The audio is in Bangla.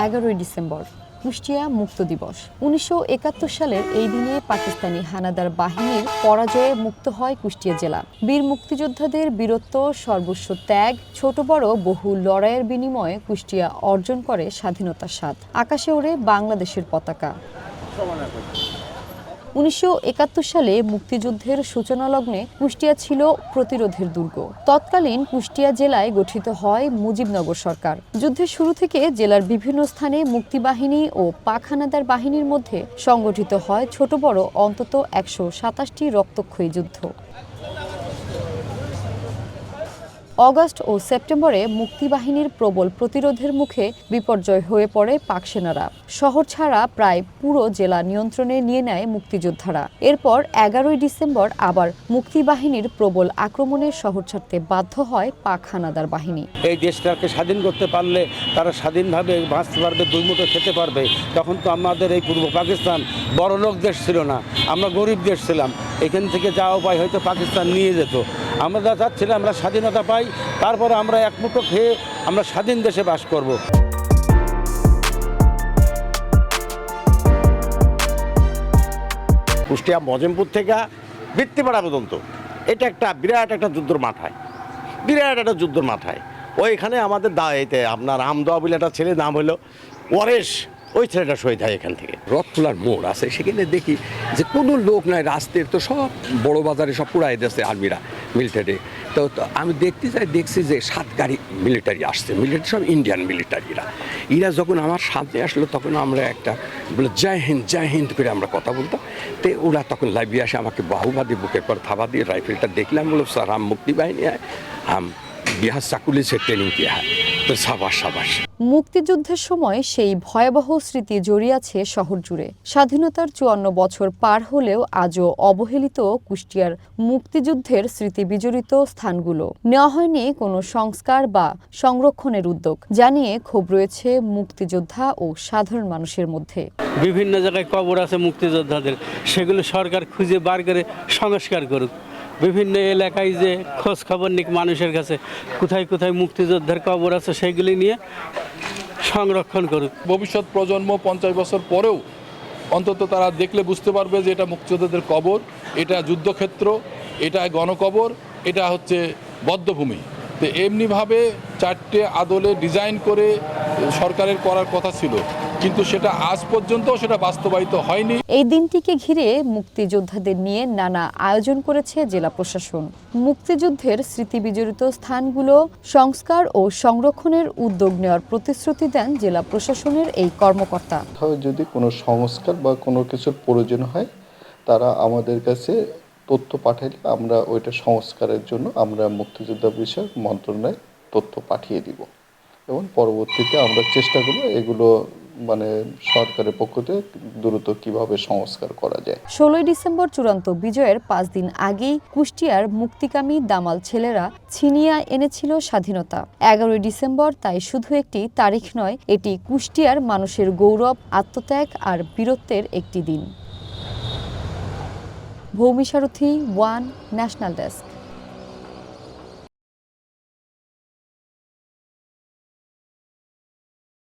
11ই ডিসেম্বর কুষ্টিয়া মুক্ত দিবস। 1971 সালের এই দিনে পাকিস্তানি হানাদার বাহিনীর পরাজয়ে মুক্ত হয় কুষ্টিয়া জেলা। বীর মুক্তিযোদ্ধাদের বীরত্ব, সর্বস্ব ত্যাগ, ছোট বড় বহু লড়াইয়ের বিনিময়ে কুষ্টিয়া অর্জন করে স্বাধীনতার স্বাদ। আকাশে ওড়ে বাংলাদেশের পতাকা। 1971 সালে মুক্তিযুদ্ধের সূচনা লগ্নে কুষ্টিয়া ছিল প্রতিরোধের দুর্গ। তৎকালীন কুষ্টিয়া জেলায় গঠিত হয় মুজিবনগর সরকার। যুদ্ধের শুরু থেকে জেলার বিভিন্ন স্থানে মুক্তিবাহিনী ও পাক হানাদার বাহিনীর মধ্যে সংগঠিত হয় ছোট বড় অন্তত 127টি রক্তক্ষয়ী যুদ্ধ। অগাস্ট ও সেপ্টেম্বরে মুক্তিবাহিনীর প্রবল প্রতিরোধের মুখে বিপর্যয় হয়ে পড়ে পাক সেনারা। শহর ছাড়া প্রায় পুরো জেলা নিয়ন্ত্রণে নিয়ে নেয় মুক্তিযোদ্ধারা। এরপর 11ই ডিসেম্বর আবার মুক্তিবাহিনীর প্রবল আক্রমণে শহর ছাড়তে বাধ্য হয় পাক হানাদার বাহিনী। এই দেশটাকে স্বাধীন করতে পারলে তারা স্বাধীনভাবে বাঁচতে পারবে, দুই মুঠো খেতে পারবে। তখন তো আমাদের এই পূর্ব পাকিস্তান বড়লোক দেশ ছিল না, আমরা গরিব দেশ ছিলাম। এখান থেকে যা উপায় হয়তো পাকিস্তান নিয়ে যেত। আমরা চাচ্ছিলাম আমরা স্বাধীনতা পাই, তারপরে আমরা এক মুঠো খেয়ে আমরা স্বাধীন দেশে বাস করব। কুষ্টিয়া মজেমপুর থেকে বৃত্তিপাড়া পর্যন্ত এটা একটা বিরাট একটা যুদ্ধর মাথায়, ওইখানে আমাদের এতে আপনার আমদোয়া বলে একটা ছেলে, নাম হলো ওয়ারেশ, ওই ছেলেটা শহীদ হয় এখান থেকে। রথখোলার মোড় আছে, সেখানে দেখি যে কোনো লোক নাই, রাস্তার তো সব বড় বাজারে সব পুরাই দিয়েছে আর্মিরা, মিলিটারি। তো আমি দেখছি যে 7 গাড়ি মিলিটারি আসছে, মিলিটারি সব ইন্ডিয়ান মিলিটারিরা। এরা যখন আমার সামনে আসলো তখন আমরা একটা বলে জয় হিন্দ করে আমরা কথা বলতাম। তো ওরা তখন লাইভে আসে আমাকে বাহুবাদী বুকের পর থাবা দিয়ে রাইফেলটা দেখলাম, বলো স্যার হাম মুক্তি বাহিনী হয়, হাম বিহার চাকুলি সে ট্রেনিং কিয়া হয়। তো সাবাস। মুক্তিযুদ্ধের সময় সেই ভয়াবহ স্মৃতি জড়িয়ে আছে শহর জুড়ে। স্বাধীনতার 54 বছর পার হলেও আজও অবহেলিত কুষ্টিয়ার মুক্তিযুদ্ধের স্মৃতি বিজড়িত স্থানগুলো। নেওয়া হয়নি কোনো সংস্কার বা সংরক্ষণের উদ্যোগ, জানিয়ে ক্ষোভ রয়েছে মুক্তিযোদ্ধা ও সাধারণ মানুষের মধ্যে। বিভিন্ন জায়গায় কবর আছে মুক্তিযোদ্ধাদের, সেগুলো সরকার খুঁজে বার করে সংস্কার করুক। বিভিন্ন এলাকায় যে খোঁজ খবর নিক মানুষের কাছে, কোথায় কোথায় মুক্তিযোদ্ধার কবর আছে সেগুলি নিয়ে সংরক্ষণ করুক। ভবিষ্যৎ প্রজন্ম 50 বছর পরেও অন্তত তারা দেখলে বুঝতে পারবে যে এটা মুক্তিযোদ্ধাদের কবর, এটা যুদ্ধক্ষেত্র, এটা গণকবর, এটা হচ্ছে বধ্যভূমি। তো এমনিভাবে 4টে আদলে ডিজাইন করে সরকারের করার কথা ছিল, কিন্তু সেটা আজ পর্যন্ত সেটা বাস্তবায়িত হয়নি। এই দিনটিকে ঘিরে মুক্তিযোদ্ধাদের নিয়ে নানা আয়োজন করেছে জেলা প্রশাসন। মুক্তিযুদ্ধের স্মৃতি বিজড়িত স্থানগুলো সংস্কার ও সংরক্ষণের উদ্যোগ নেওয়ার প্রতিশ্রুতি দেন জেলা প্রশাসনের এই কর্মকর্তা। যদি কোনো সংস্কার বা কোনো কিছুর প্রয়োজন হয়, তারা আমাদের কাছে তথ্য পাঠাইলে আমরা ওইটা সংস্কারের জন্য আমরা মুক্তিযোদ্ধা বিষয়ক মন্ত্রণালয়ে তথ্য পাঠিয়ে দিব এবং পরবর্তীতে আমরা চেষ্টা করব এগুলো সরকারের পক্ষ থেকে দ্রুত কিভাবে সংস্কার করা যায়। 16ই ডিসেম্বর চূড়ান্ত বিজয়ের 5 দিন আগেই কুষ্টিয়ার মুক্তিকামী দামাল ছেলেরা ছিনিয়ে এনেছিল স্বাধীনতা। 11ই ডিসেম্বর তাই শুধু একটি তারিখ নয়, এটি কুষ্টিয়ার মানুষের গৌরব, আত্মত্যাগ আর বীরত্বের একটি দিন। ভৌমি সারথী, ওয়ান ন্যাশনাল ডেস্ক।